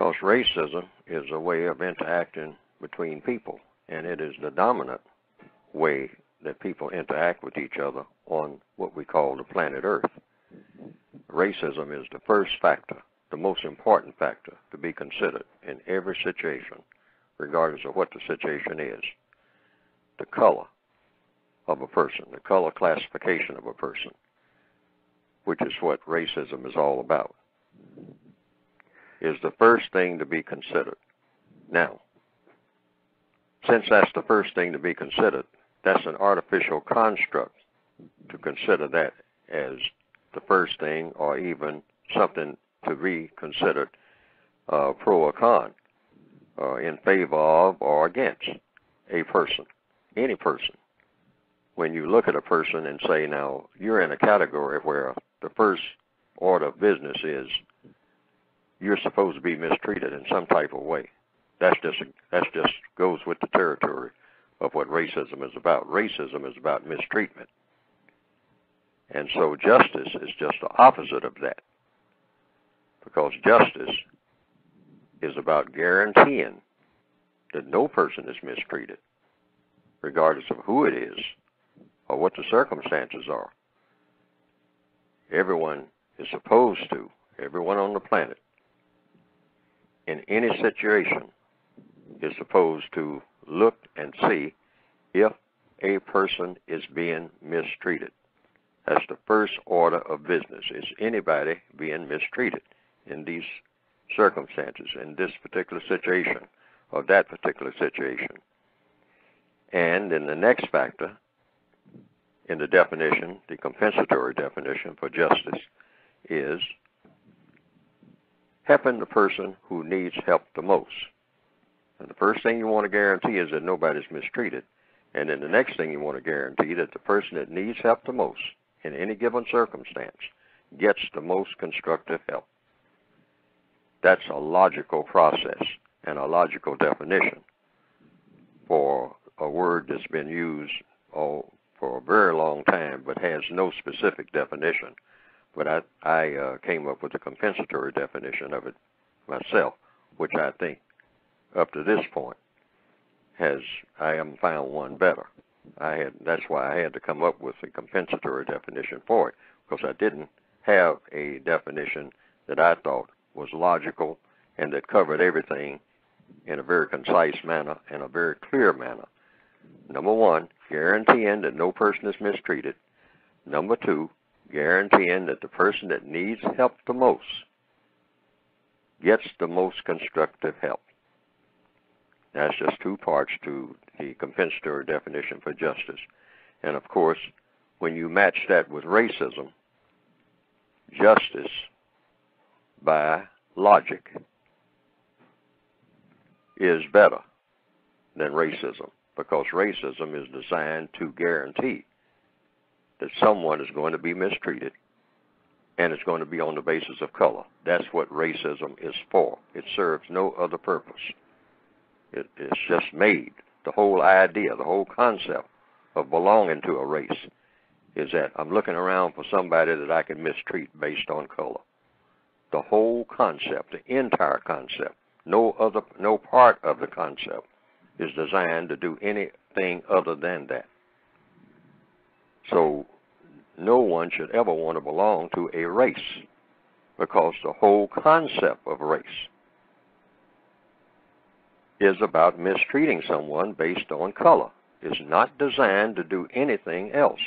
Because racism is a way of interacting between people, and it is the dominant way that people interact with each other on what we call the planet Earth. Racism is the first factor, the most important factor to be considered in every situation, regardless of what the situation is. The color of a person, the color classification of a person, which is what racism is all about, is the first thing to be considered. Now, since that's the first thing to be considered, that's an artificial construct to consider that as the first thing, or even something to be considered pro or con, in favor of or against a person, any person. When you look at a person and say, now, you're in a category where the first order of business is you're supposed to be mistreated in some type of way. That's just goes with the territory of what racism is about. Racism is about mistreatment. And so justice is just the opposite of that. Because justice is about guaranteeing that no person is mistreated, regardless of who it is or what the circumstances are. Everyone is supposed to, everyone on the planet, in any situation, is supposed to look and see if a person is being mistreated. That's the first order of business. Is anybody being mistreated in these circumstances, in this particular situation, or that particular situation? And in the next factor, in the definition, the compensatory definition for justice, is helping the person who needs help the most. And the first thing you want to guarantee is that nobody's mistreated. And then the next thing you want to guarantee that the person that needs help the most in any given circumstance gets the most constructive help. That's a logical process and a logical definition for a word that's been used for a very long time but has no specific definition. But I came up with a compensatory definition of it myself, which I think up to this point I haven't found one better. That's why I had to come up with a compensatory definition for it, because I didn't have a definition that I thought was logical and that covered everything in a very concise manner and a very clear manner. Number one, guaranteeing that no person is mistreated. Number two, guaranteeing that the person that needs help the most gets the most constructive help. That's just two parts to the compensatory definition for justice. And of course, when you match that with racism, justice by logic is better than racism, because racism is designed to guarantee that someone is going to be mistreated, and it's going to be on the basis of color. That's what racism is for. It serves no other purpose. It's just made. The whole idea, the whole concept of belonging to a race is that I'm looking around for somebody that I can mistreat based on color. The whole concept, the entire concept, no part of the concept is designed to do anything other than that. So no one should ever want to belong to a race, because the whole concept of race is about mistreating someone based on color. It's not designed to do anything else.